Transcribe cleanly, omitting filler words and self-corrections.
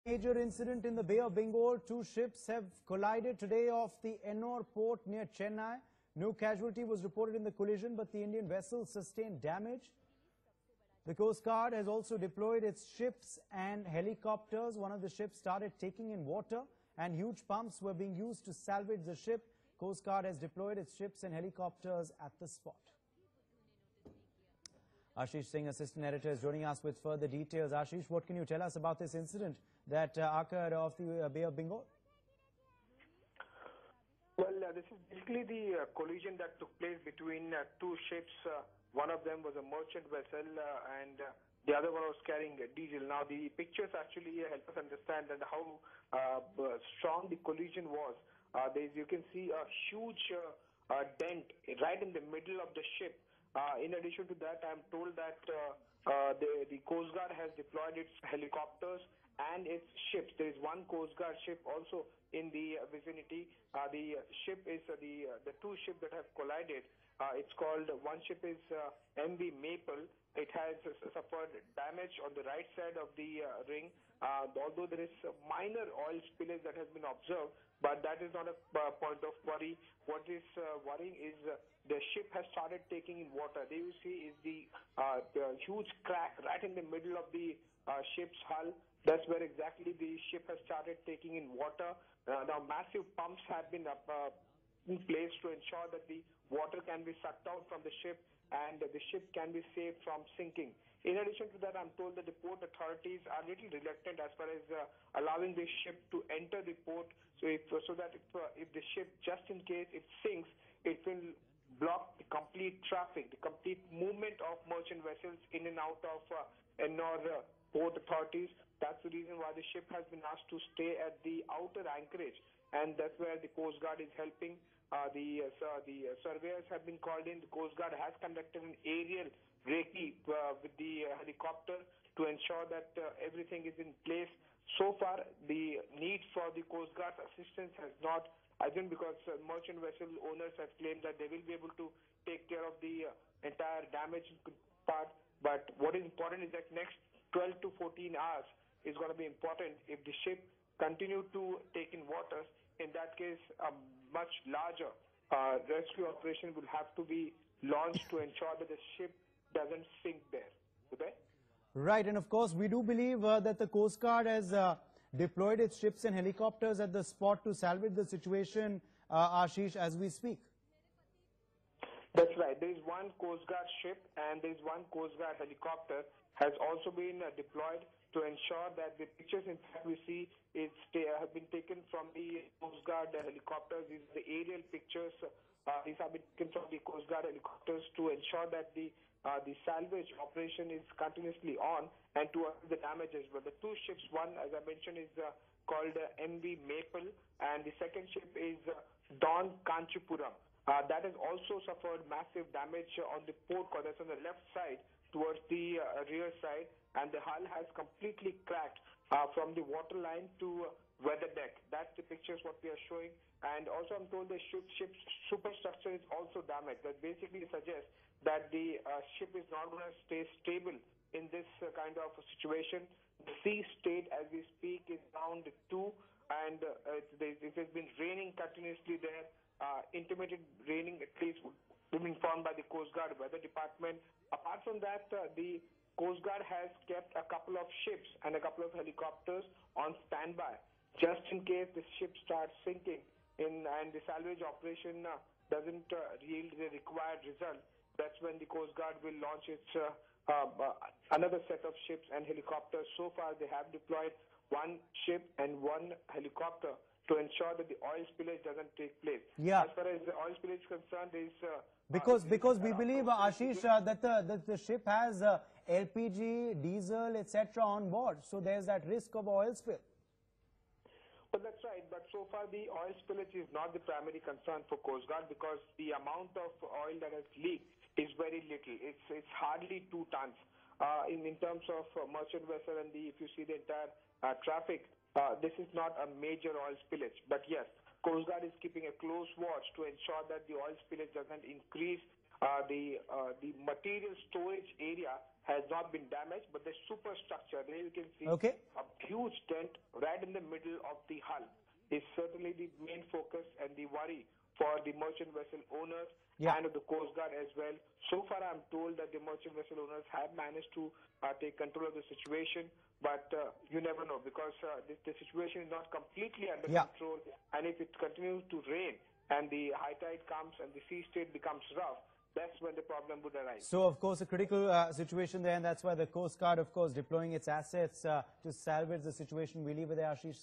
Major incident in the Bay of Bengal. Two ships have collided today off the Ennore port near Chennai. No casualty was reported in the collision, but the Indian vessel sustained damage. The Coast Guard has also deployed its ships and helicopters. One of the ships started taking in water and huge pumps were being used to salvage the ship. Coast Guard has deployed its ships and helicopters at the spot. Ashish Singh, assistant editor, is joining us with further details. Ashish, what can you tell us about this incident that occurred off the Bay of Bengal? Well, this is basically the collision that took place between two ships. One of them was a merchant vessel and the other one was carrying diesel. Now, the pictures actually help us understand and how strong the collision was. You can see a huge dent right in the middle of the ship. In addition to that, I'm told that the Coast Guard has deployed its helicopters and its ships. There is one Coast Guard ship also in the vicinity. The ship is the two ships that have collided. It's called, one ship is MV Maple. It has suffered damage on the right side of the ring, although there is a minor oil spillage that has been observed, but that is not a point of worry. What is worrying is the ship has started taking in water. There you see is the huge crack right in the middle of the ship's hull. That's where exactly the ship has started taking in water. Now massive pumps have been in place to ensure that the water can be sucked out from the ship and the ship can be saved from sinking. In addition to that, I'm told that the port authorities are a little reluctant as far as allowing the ship to enter the port, so that if the ship, just in case it sinks, it will block the complete traffic, the complete movement of merchant vessels in and out of Ennore port authorities. That's the reason why the ship has been asked to stay at the outer anchorage, and that's where the Coast Guard is helping. The surveyors have been called in. The Coast Guard has conducted an aerial recce with the helicopter to ensure that everything is in place. So far, the need for the Coast Guard's assistance has not arisen because merchant vessel owners have claimed that they will be able to take care of the entire damage part. But what is important is that next 12 to 14 hours is going to be important. If the ship continue to take in waters, in that case, a much larger rescue operation will have to be launched to ensure that the ship doesn't sink there. Okay? Right, and of course, we do believe that the Coast Guard has deployed its ships and helicopters at the spot to salvage the situation, Ashish, as we speak. That's right. There is one Coast Guard ship and there is one Coast Guard helicopter has also been deployed to ensure that the pictures, in fact, we see have been taken from the Coast Guard helicopters. These are the aerial pictures. These have been taken from the Coast Guard helicopters to ensure that the salvage operation is continuously on and to avoid the damages. But the two ships, one, as I mentioned, is called MV Maple, and the second ship is Don Kanchipuram. That has also suffered massive damage on the port corner, that's on the left side towards the rear side, and the hull has completely cracked from the water line to weather deck. That's the pictures what we are showing. And also I'm told the ship's superstructure is also damaged. That basically suggests that the ship is not going to stay stable in this kind of a situation. The sea state as we speak is around 2, and it has been raining continuously there. Intermittent raining, at least, been informed by the Coast Guard Weather Department. Apart from that, the Coast Guard has kept a couple of ships and a couple of helicopters on standby, just in case the ship starts sinking and the salvage operation doesn't yield the required result. That's when the Coast Guard will launch its another set of ships and helicopters. So far, they have deployed one ship and one helicopter to ensure that the oil spillage doesn't take place. Yeah. As far as the oil spillage is concerned, there is because we believe, Ashish, that the ship has LPG, diesel, etc. on board. So there's that risk of oil spill. Well, that's right. But so far, the oil spillage is not the primary concern for Coast Guard because the amount of oil that has leaked is very little. It's hardly 2 tons. In terms of merchant vessel and if you see the entire traffic, this is not a major oil spillage. But yes, Coast Guard is keeping a close watch to ensure that the oil spillage doesn't increase. The material storage area has not been damaged, but the superstructure, there you can see Okay. a huge dent right in the middle of the hull is certainly the main focus and the worry for the merchant vessel owners and the Coast Guard as well. So far, I'm told that the merchant vessel owners have managed to take control of the situation, but you never know because the situation is not completely under control, and if it continues to rain and the high tide comes and the sea state becomes rough, that's when the problem would arise. So, of course, a critical situation there, and that's why the Coast Guard, of course, deploying its assets to salvage the situation. We leave it there, Ashish.